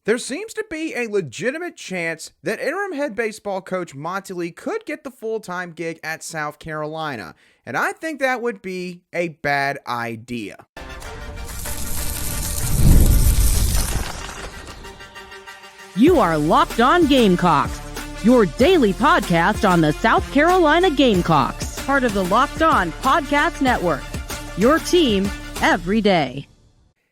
There seems to be a legitimate chance that interim head baseball coach Monty Lee could get the full-time gig at South Carolina, and I think that would be a bad idea. You are Locked On Gamecocks, your daily podcast on the South Carolina Gamecocks, part of the Locked On Podcast Network, your team every day.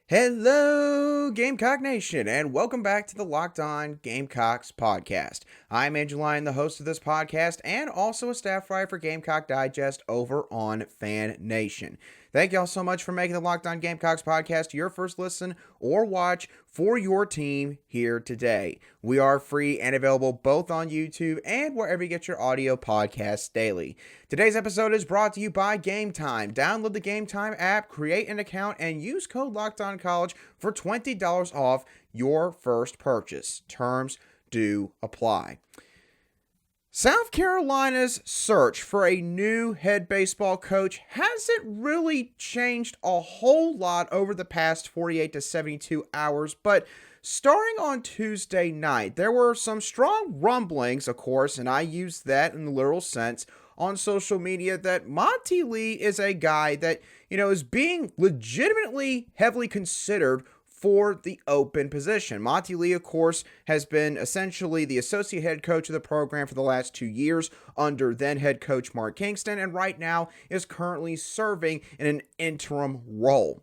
Hello, Gamecock Nation, and welcome back to the Locked On Gamecocks podcast. I'm Andrew Lyon, the host of this podcast, and also a staff writer for Gamecock Digest over on Fan Nation. Thank y'all so much for making the Locked On Gamecocks podcast your first listen or watch for your team here today. We are free and available both on YouTube and wherever you get your audio podcasts daily. Today's episode is brought to you by Game Time. Download the Game Time app, create an account, and use code LOCKEDONCollege for $20 off your first purchase. Terms do apply. South Carolina's search for a new head baseball coach hasn't really changed a whole lot over the past 48 to 72 hours, but starting on Tuesday night, there were some strong rumblings, of course, and I use that in the literal sense, on social media that Monty Lee is a guy that, is being legitimately heavily considered for the open position. Monty Lee, of course, has been essentially the associate head coach of the program for the last 2 years under then head coach Mark Kingston, and right now is currently serving in an interim role.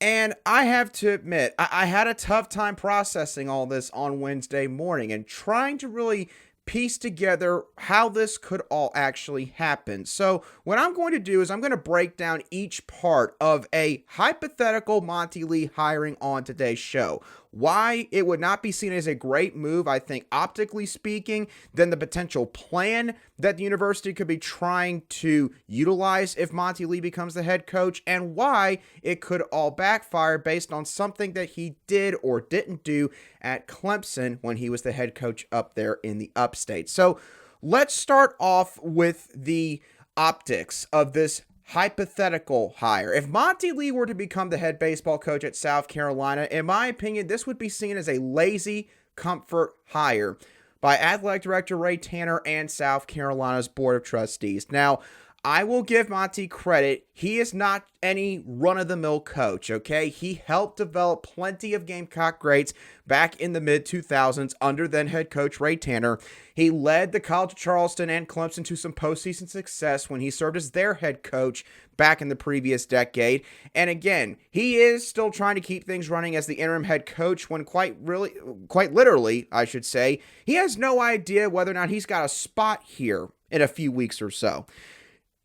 And I have to admit, I had a tough time processing all this on Wednesday morning and trying to really piece together how this could all actually happen. So what I'm going to do is I'm going to break down each part of a hypothetical Monty Lee hiring on today's show. Why it would not be seen as a great move, I think, optically speaking, than the potential plan that the university could be trying to utilize if Monty Lee becomes the head coach, and why it could all backfire based on something that he did or didn't do at Clemson when he was the head coach up there in the upstate. So let's start off with the optics of this hypothetical hire. If Monty Lee were to become the head baseball coach at South Carolina, in my opinion, this would be seen as a lazy comfort hire by Athletic Director Ray Tanner and South Carolina's Board of Trustees. Now, I will give Monty credit. He is not any run-of-the-mill coach, okay? He helped develop plenty of Gamecock greats back in the mid-2000s under then head coach Ray Tanner. He led the College of Charleston and Clemson to some postseason success when he served as their head coach back in the previous decade. And again, he is still trying to keep things running as the interim head coach when quite literally, I should say, he has no idea whether or not he's got a spot here in a few weeks or so.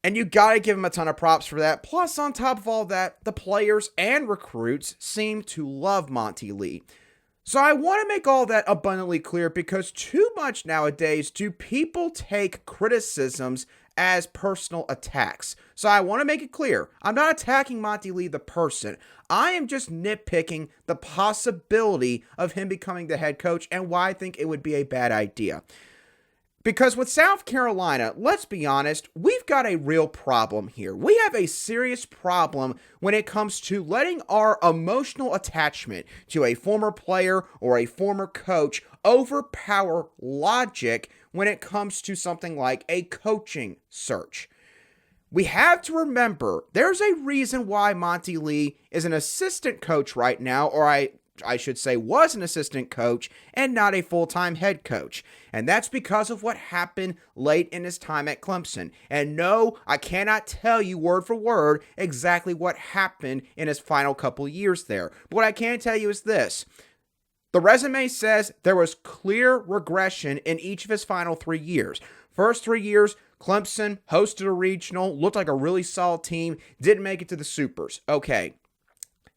And you got to give him a ton of props for that. Plus, on top of all that, the players and recruits seem to love Monty Lee. So I want to make all that abundantly clear because too much nowadays do people take criticisms as personal attacks. So I want to make it clear, I'm not attacking Monty Lee the person. I am just nitpicking the possibility of him becoming the head coach and why I think it would be a bad idea. Because with South Carolina, let's be honest, we've got a real problem here. We have a serious problem when it comes to letting our emotional attachment to a former player or a former coach overpower logic when it comes to something like a coaching search. We have to remember there's a reason why Monty Lee is an assistant coach right now, or I should say was an assistant coach and not a full-time head coach. And that's because of what happened late in his time at Clemson. And no, I cannot tell you word for word exactly what happened in his final couple years there. But what I can tell you is this. The resume says there was clear regression in each of his final 3 years. First 3 years, Clemson hosted a regional, looked like a really solid team, didn't make it to the Supers. Okay.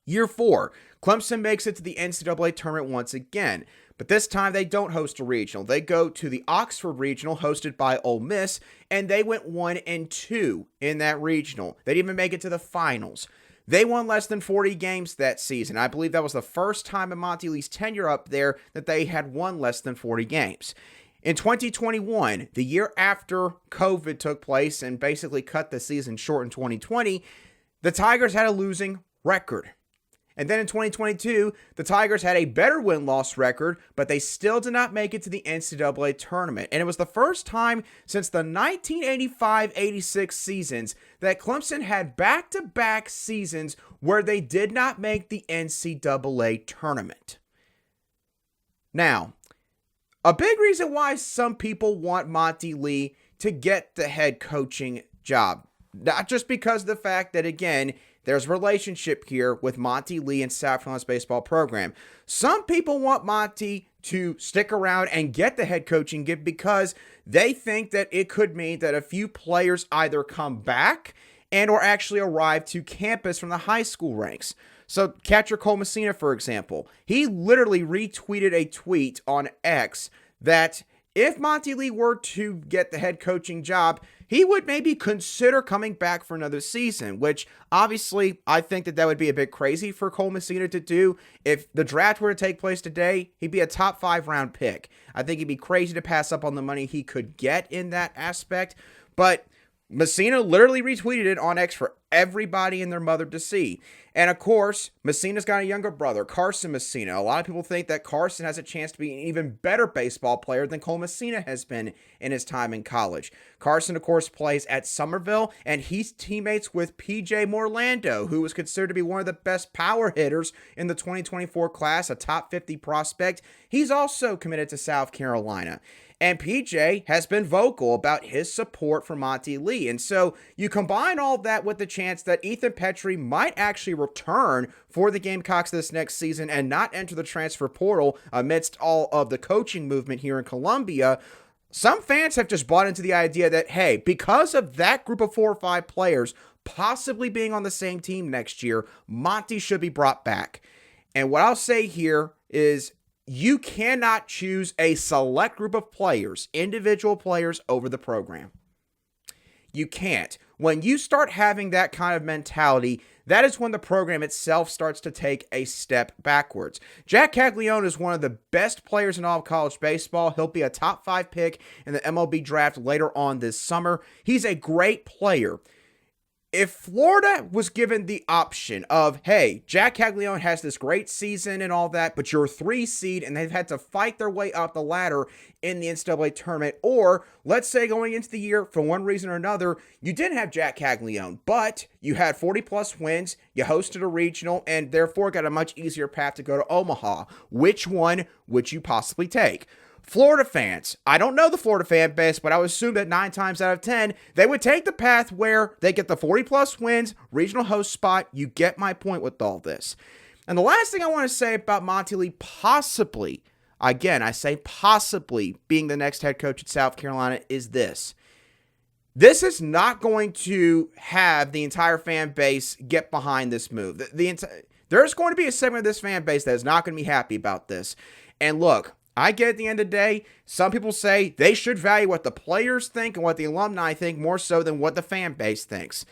Year 4, Clemson makes it to the NCAA tournament once again, but this time they don't host a regional. They go to the Oxford Regional hosted by Ole Miss, and they went 1-2 in that regional. They didn't even make it to the finals. They won less than 40 games that season. I believe that was the first time in Monty Lee's tenure up there that they had won less than 40 games. In 2021, the year after COVID took place and basically cut the season short in 2020, the Tigers had a losing record. And then in 2022, the Tigers had a better win-loss record, but they still did not make it to the NCAA tournament. And it was the first time since the 1985-86 seasons that Clemson had back-to-back seasons where they did not make the NCAA tournament. Now, a big reason why some people want Monty Lee to get the head coaching job, not just because of the fact that, again, there's a relationship here with Monty Lee and South Carolina's baseball program. Some people want Monty to stick around and get the head coaching gig because they think that it could mean that a few players either come back and or actually arrive to campus from the high school ranks. So catcher Cole Messina, for example, he literally retweeted a tweet on X that if Monty Lee were to get the head coaching job, he would maybe consider coming back for another season, which obviously I think that would be a bit crazy for Cole Messina to do. If the draft were to take place today, he'd be a top 5 round pick. I think he'd be crazy to pass up on the money he could get in that aspect, but Messina literally retweeted it on X for everybody and their mother to see. And of course, Messina's got a younger brother, Carson Messina. A lot of people think that Carson has a chance to be an even better baseball player than Cole Messina has been in his time in college. Carson, of course, plays at Somerville, and he's teammates with PJ Morlando, who was considered to be one of the best power hitters in the 2024 class, a top 50 prospect. He's also committed to South Carolina. And PJ has been vocal about his support for Monty Lee. And so you combine all that with the chance that Ethan Petrie might actually return for the Gamecocks this next season and not enter the transfer portal amidst all of the coaching movement here in Columbia. Some fans have just bought into the idea that, hey, because of that group of 4 or 5 players possibly being on the same team next year, Monty should be brought back. And what I'll say here is, you cannot choose a select group of players, individual players, over the program. You can't. When you start having that kind of mentality, that is when the program itself starts to take a step backwards. Jack Caglione is one of the best players in all of college baseball. He'll be a top 5 pick in the MLB draft later on this summer. He's a great player. If Florida was given the option of, hey, Jack Caglione has this great season and all that, but you're a 3 seed and they've had to fight their way up the ladder in the NCAA tournament, or let's say going into the year, for one reason or another, you didn't have Jack Caglione, but you had 40-plus wins, you hosted a regional, and therefore got a much easier path to go to Omaha. Which one would you possibly take? Florida fans, I don't know the Florida fan base, but I would assume that 9 times out of 10, they would take the path where they get the 40-plus wins, regional host spot. You get my point with all this. And the last thing I want to say about Monty Lee possibly, again, I say possibly, being the next head coach at South Carolina is this. This is not going to have the entire fan base get behind this move. There's going to be a segment of this fan base that is not going to be happy about this. And look, I get at the end of the day, some people say they should value what the players think and what the alumni think more so than what the fan base thinks.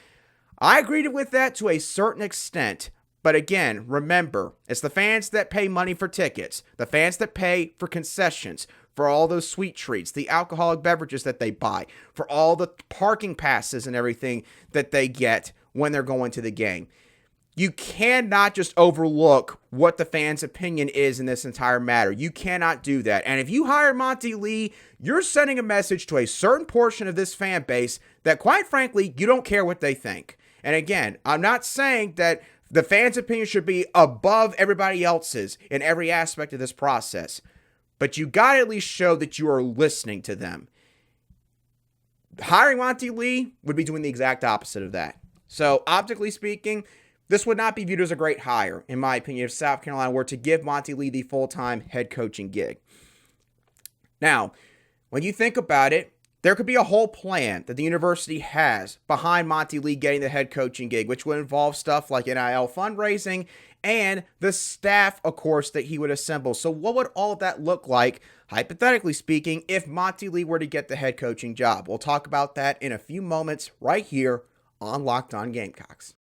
I agreed with that to a certain extent. But again, remember, it's the fans that pay money for tickets, the fans that pay for concessions, for all those sweet treats, the alcoholic beverages that they buy, for all the parking passes and everything that they get when they're going to the game. You cannot just overlook what the fans' opinion is in this entire matter. You cannot do that. And if you hire Monty Lee, you're sending a message to a certain portion of this fan base that, quite frankly, you don't care what they think. And again, I'm not saying that the fans' opinion should be above everybody else's in every aspect of this process. But you got to at least show that you are listening to them. Hiring Monty Lee would be doing the exact opposite of that. So, optically speaking, this would not be viewed as a great hire, in my opinion, if South Carolina were to give Monty Lee the full-time head coaching gig. Now, when you think about it, there could be a whole plan that the university has behind Monty Lee getting the head coaching gig, which would involve stuff like NIL fundraising and the staff, of course, that he would assemble. So what would all of that look like, hypothetically speaking, if Monty Lee were to get the head coaching job? We'll talk about that in a few moments right here on Locked On Gamecocks.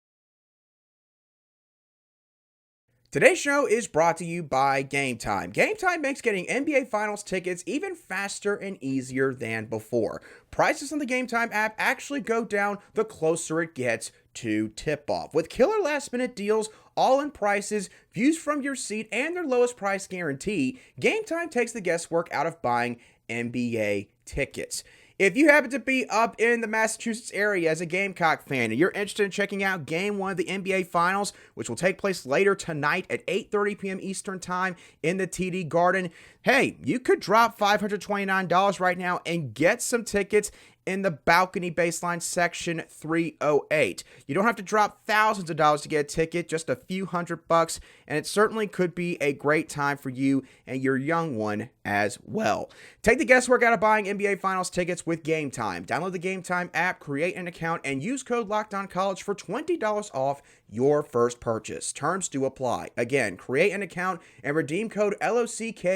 Today's show is brought to you by Game Time. Game Time makes getting NBA Finals tickets even faster and easier than before. Prices on the Game Time app actually go down the closer it gets to tip-off. With killer last-minute deals all-in prices, views from your seat, and their lowest price guarantee, Game Time takes the guesswork out of buying NBA tickets. If you happen to be up in the Massachusetts area as a Gamecock fan and you're interested in checking out Game 1 of the NBA Finals, which will take place later tonight at 8:30 p.m. Eastern Time in the TD Garden, hey, you could drop $529 right now and get some tickets in the balcony baseline section 308. You don't have to drop thousands of dollars to get a ticket, just a few $100, and it certainly could be a great time for you and your young one as well. Take the guesswork out of buying NBA Finals tickets with Game Time. Download the Game Time app, create an account, and use code LOCKEDONCollege for $20 off your first purchase. Terms do apply. Again, create an account and redeem code LOCKEDONCOLLEGE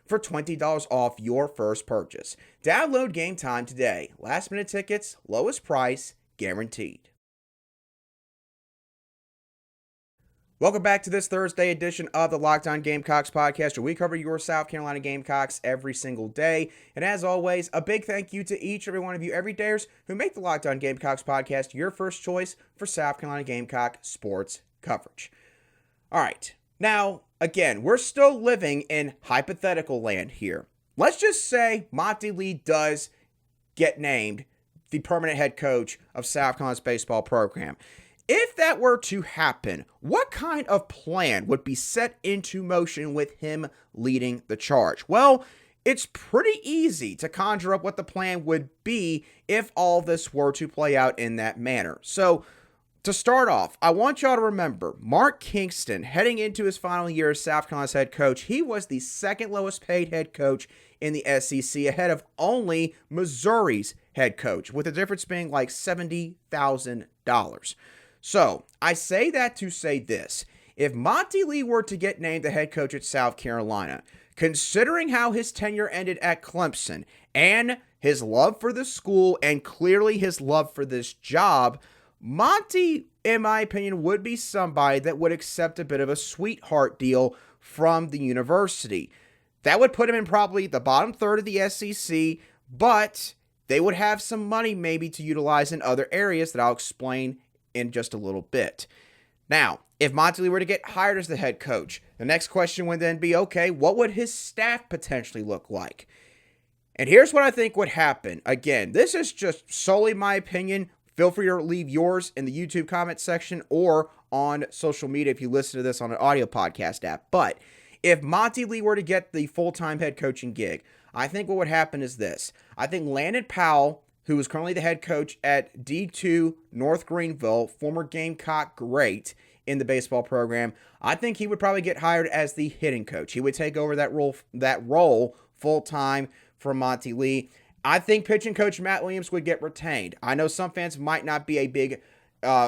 for $20 off your first purchase. Download Game Time today. Last minute tickets, lowest price, guaranteed. Welcome back to this Thursday edition of the Locked On Gamecocks podcast, where we cover your South Carolina Gamecocks every single day. And as always, a big thank you to each and every one of you everydayers who make the Locked On Gamecocks podcast your first choice for South Carolina Gamecock sports coverage. All right, now, again, we're still living in hypothetical land here. Let's just say Monty Lee does get named the permanent head coach of South Carolina's baseball program. If that were to happen, what kind of plan would be set into motion with him leading the charge? Well, it's pretty easy to conjure up what the plan would be if all this were to play out in that manner. So, to start off, I want y'all to remember, Mark Kingston, heading into his final year as South Carolina's head coach, he was the second lowest paid head coach in the SEC, ahead of only Missouri's head coach, with the difference being like $70,000. So, I say that to say this. If Monty Lee were to get named the head coach at South Carolina, considering how his tenure ended at Clemson, and his love for the school, and clearly his love for this job, Monty, in my opinion, would be somebody that would accept a bit of a sweetheart deal from the university. That would put him in probably the bottom third of the SEC, but they would have some money maybe to utilize in other areas that I'll explain in just a little bit. Now, if Monty Lee were to get hired as the head coach, the next question would then be, okay, what would his staff potentially look like? And here's what I think would happen. Again, this is just solely my opinion. Feel free to leave yours in the YouTube comment section or on social media if you listen to this on an audio podcast app. But if Monty Lee were to get the full-time head coaching gig, I think what would happen is this. I think Landon Powell, who is currently the head coach at D2 North Greenville, former Gamecock great in the baseball program, I think he would probably get hired as the hitting coach. He would take over that role full-time from Monty Lee. I think pitching coach Matt Williams would get retained. I know some fans might not be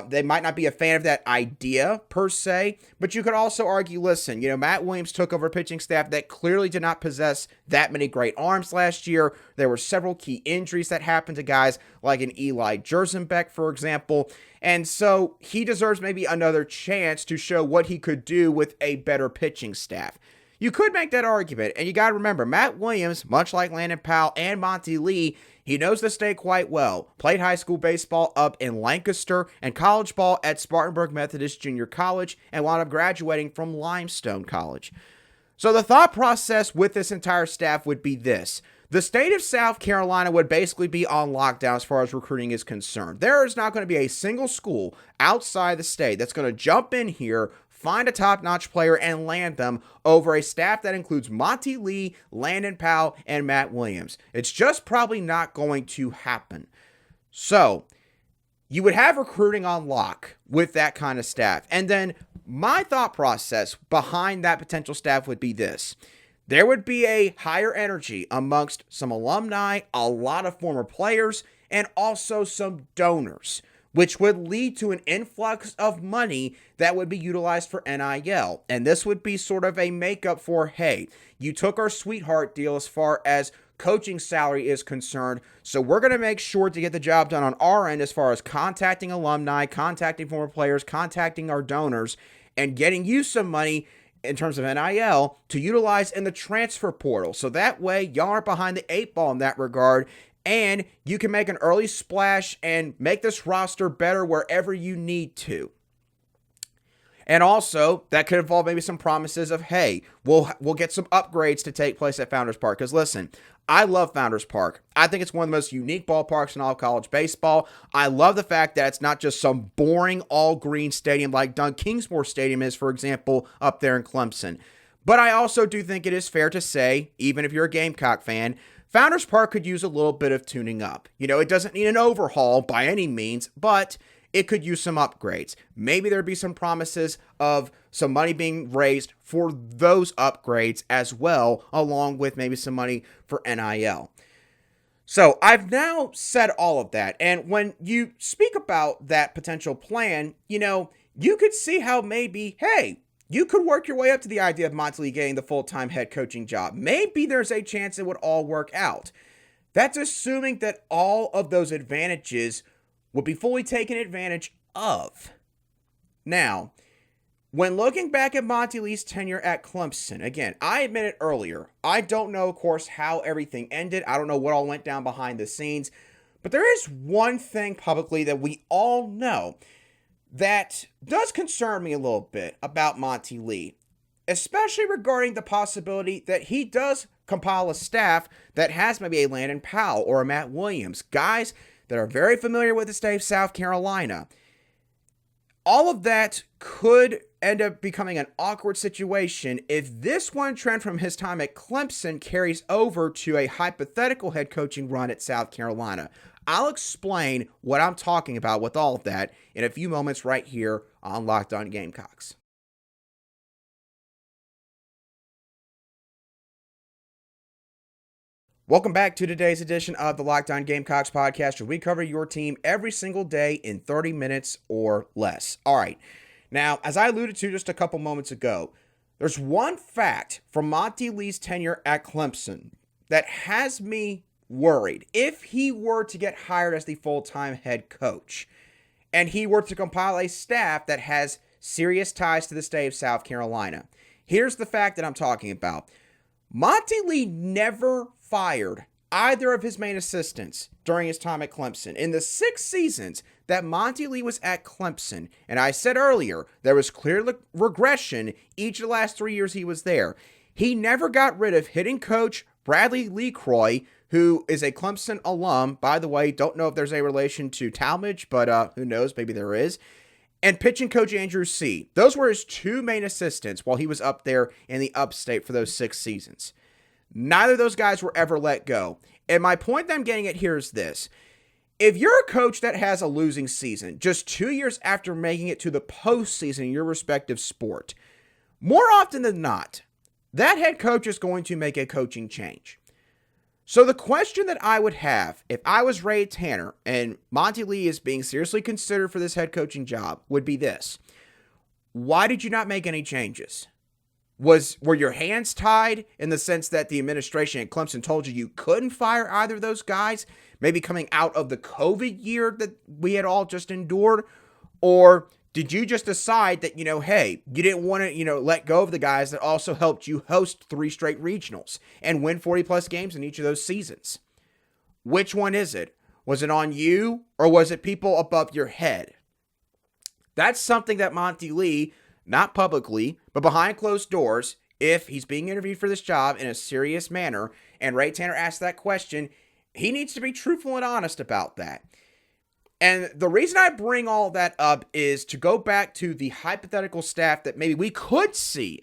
they might not be a fan of that idea per se, but you could also argue, listen, Matt Williams took over a pitching staff that clearly did not possess that many great arms last year. There were several key injuries that happened to guys like an Eli Jerzenbeck, for example, and so he deserves maybe another chance to show what he could do with a better pitching staff. You could make that argument, and you got to remember, Matt Williams, much like Landon Powell and Monty Lee, he knows the state quite well. Played high school baseball up in Lancaster and college ball at Spartanburg Methodist Junior College and wound up graduating from Limestone College. So the thought process with this entire staff would be this. The state of South Carolina would basically be on lockdown as far as recruiting is concerned. There is not going to be a single school outside the state that's going to jump in here, find a top-notch player, and land them over a staff that includes Monty Lee, Landon Powell, and Matt Williams. It's just probably not going to happen. So, you would have recruiting on lock with that kind of staff. And then my thought process behind that potential staff would be this. There would be a higher energy amongst some alumni, a lot of former players, and also some donors, which would lead to an influx of money that would be utilized for NIL. And this would be sort of a makeup for, hey, you took our sweetheart deal as far as coaching salary is concerned, so we're going to make sure to get the job done on our end as far as contacting alumni, contacting former players, contacting our donors, and getting you some money in terms of NIL to utilize in the transfer portal. So that way, y'all aren't behind the eight ball in that regard, and you can make an early splash and make this roster better wherever you need to. And also, that could involve maybe some promises of, hey, we'll get some upgrades to take place at Founders Park. Because listen, I love Founders Park. I think it's one of the most unique ballparks in all of college baseball. I love the fact that it's not just some boring all-green stadium like Doug Kingsmore Stadium is, for example, up there in Clemson. But I also do think it is fair to say, even if you're a Gamecock fan, Founders Park could use a little bit of tuning up. It doesn't need an overhaul by any means, but it could use some upgrades. Maybe there'd be some promises of some money being raised for those upgrades as well, along with maybe some money for NIL. So I've now said all of that. And when you speak about that potential plan, you could see how maybe, hey, you could work your way up to the idea of Monte Lee getting the full-time head coaching job. Maybe there's a chance it would all work out. That's assuming that all of those advantages would be fully taken advantage of. Now, when looking back at Monty Lee's tenure at Clemson, again, I admitted earlier, I don't know, of course, how everything ended. I don't know what all went down behind the scenes. But there is one thing publicly that we all know that does concern me a little bit about Monty Lee, especially regarding the possibility that he does compile a staff that has maybe a Landon Powell or a Matt Williams, guys that are very familiar with the state of South Carolina. All of that could end up becoming an awkward situation if this one trend from his time at Clemson carries over to a hypothetical head coaching run at South Carolina. I'll explain what I'm talking about with all of that in a few moments right here on Locked On Gamecocks. Welcome back to today's edition of the Locked On Gamecocks podcast, where we cover your team every single day in 30 minutes or less. All right. Now, as I alluded to just a couple moments ago, there's one fact from Monty Lee's tenure at Clemson that has me worried. If he were to get hired as the full-time head coach, and he were to compile a staff that has serious ties to the state of South Carolina, here's the fact that I'm talking about. Monty Lee never fired either of his main assistants during his time at Clemson. In the 6 seasons that Monty Lee was at Clemson, and I said earlier, there was clear regression each of the last 3 years he was there. He never got rid of hitting coach Bradley LeCroy, who is a Clemson alum. By the way, don't know if there's a relation to Talmadge, but who knows, maybe there is. And pitching coach Andrew C. Those were his 2 main assistants while he was up there in the upstate for those 6 seasons. Neither of those guys were ever let go. And my point that I'm getting at here is this. If you're a coach that has a losing season just 2 years after making it to the postseason in your respective sport, more often than not, that head coach is going to make a coaching change. So the question that I would have if I was Ray Tanner and Monty Lee is being seriously considered for this head coaching job would be this. Why did you not make any changes? Were your hands tied in the sense that the administration at Clemson told you couldn't fire either of those guys, maybe coming out of the COVID year that we had all just endured? Or did you just decide that, hey, you didn't want to, let go of the guys that also helped you host 3 straight regionals and win 40-plus games in each of those seasons? Which one is it? Was it on you, or was it people above your head? That's something that Monty Lee, not publicly, but behind closed doors, if he's being interviewed for this job in a serious manner, and Ray Tanner asked that question, he needs to be truthful and honest about that. And the reason I bring all that up is to go back to the hypothetical staff that maybe we could see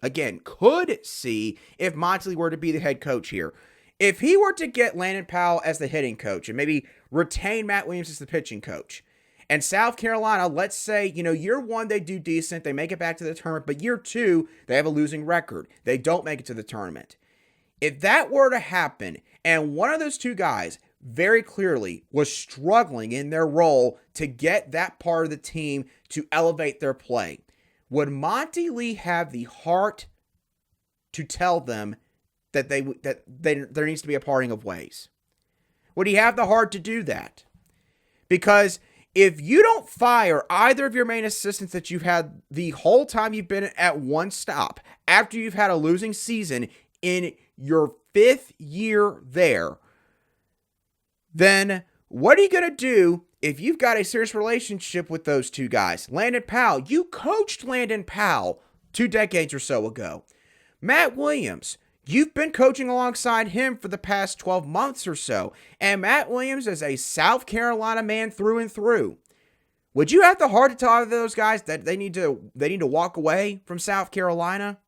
if Monty Lee were to be the head coach here. If he were to get Landon Powell as the hitting coach and maybe retain Matt Williams as the pitching coach, and South Carolina, let's say, year 1, they do decent, they make it back to the tournament, but year 2, they have a losing record. They don't make it to the tournament. If that were to happen, and one of those 2 guys very clearly was struggling in their role to get that part of the team to elevate their play, would Monty Lee have the heart to tell them that there needs to be a parting of ways? Would he have the heart to do that? Because if you don't fire either of your main assistants that you've had the whole time you've been at one stop, after you've had a losing season in your 5th year there, then what are you going to do if you've got a serious relationship with those two guys? Landon Powell, you coached Landon Powell 2 decades or so ago. Matt Williams, you've been coaching alongside him for the past 12 months or so. And Matt Williams is a South Carolina man through and through. Would you have the heart to tell those guys that they need to walk away from South Carolina?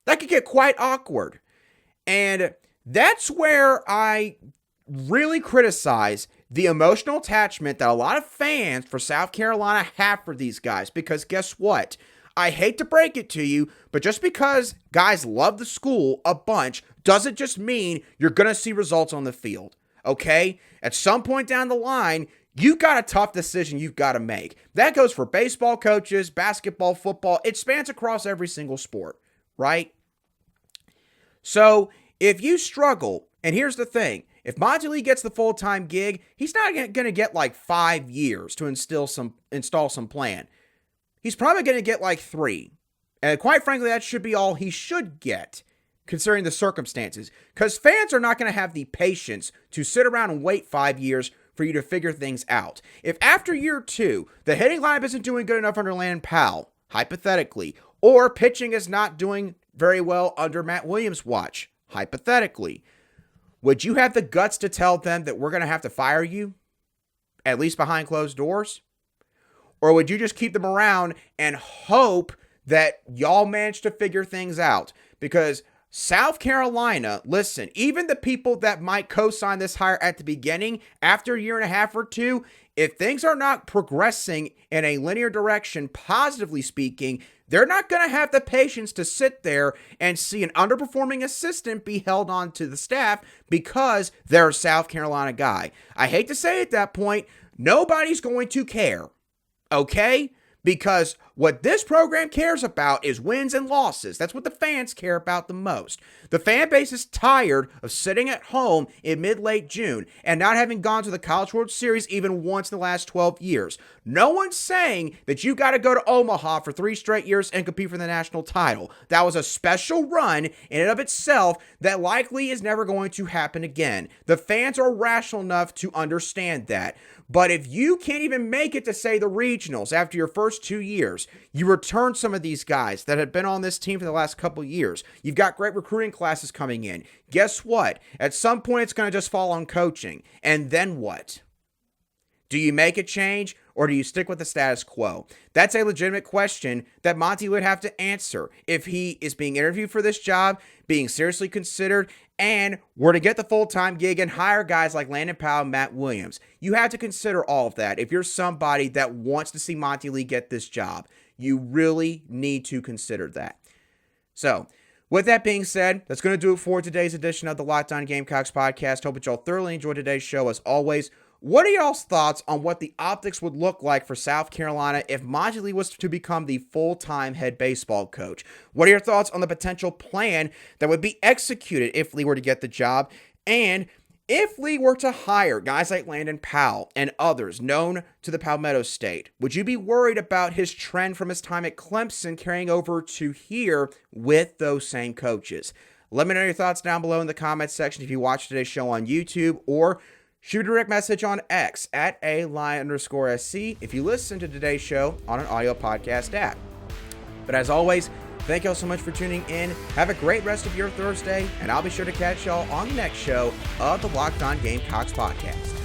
That could get quite awkward. And that's where I really criticize the emotional attachment that a lot of fans for South Carolina have for these guys. Because guess what? I hate to break it to you, but just because guys love the school a bunch doesn't just mean you're going to see results on the field. Okay? At some point down the line, you've got a tough decision you've got to make. That goes for baseball coaches, basketball, football. It spans across every single sport, right? So if you struggle, and here's the thing, if Monty Lee gets the full-time gig, he's not going to get like 5 years to install some plan. He's probably going to get like 3. And quite frankly, that should be all he should get, considering the circumstances. Because fans are not going to have the patience to sit around and wait 5 years for you to figure things out. If after year 2, the hitting lineup isn't doing good enough under Landon Powell, hypothetically, or pitching is not doing very well under Matt Williams' watch, hypothetically, would you have the guts to tell them that we're going to have to fire you, at least behind closed doors? Or would you just keep them around and hope that y'all manage to figure things out? Because South Carolina, listen, even the people that might co-sign this hire at the beginning, after a year and a half or 2, if things are not progressing in a linear direction, positively speaking, they're not going to have the patience to sit there and see an underperforming assistant be held on to the staff because they're a South Carolina guy. I hate to say at that point, nobody's going to care, okay? Because what this program cares about is wins and losses. That's what the fans care about the most. The fan base is tired of sitting at home in mid-late June and not having gone to the College World Series even once in the last 12 years. No one's saying that you got to go to Omaha for 3 straight years and compete for the national title. That was a special run in and of itself that likely is never going to happen again. The fans are rational enough to understand that. But if you can't even make it to, say, the regionals after your first 2 years, you return some of these guys that have been on this team for the last couple years. You've got great recruiting classes coming in. Guess what? At some point, it's going to just fall on coaching. And then what? Do you make a change or do you stick with the status quo? That's a legitimate question that Monty would have to answer if he is being interviewed for this job, being seriously considered, and were to get the full-time gig and hire guys like Landon Powell and Matt Williams. You have to consider all of that. If you're somebody that wants to see Monty Lee get this job, you really need to consider that. So, with that being said, that's going to do it for today's edition of the Locked On Gamecocks podcast. Hope that y'all thoroughly enjoyed today's show. As always, what are y'all's thoughts on what the optics would look like for South Carolina if Monty Lee was to become the full-time head baseball coach? What are your thoughts on the potential plan that would be executed if Lee were to get the job? And if Lee were to hire guys like Landon Powell and others known to the Palmetto State, would you be worried about his trend from his time at Clemson carrying over to here with those same coaches? Let me know your thoughts down below in the comments section if you watch today's show on YouTube, or shoot a direct message on X at @a_SC if you listen to today's show on an audio podcast app. But as always, thank y'all so much for tuning in. Have a great rest of your Thursday, and I'll be sure to catch y'all on the next show of the Locked On Gamecocks podcast.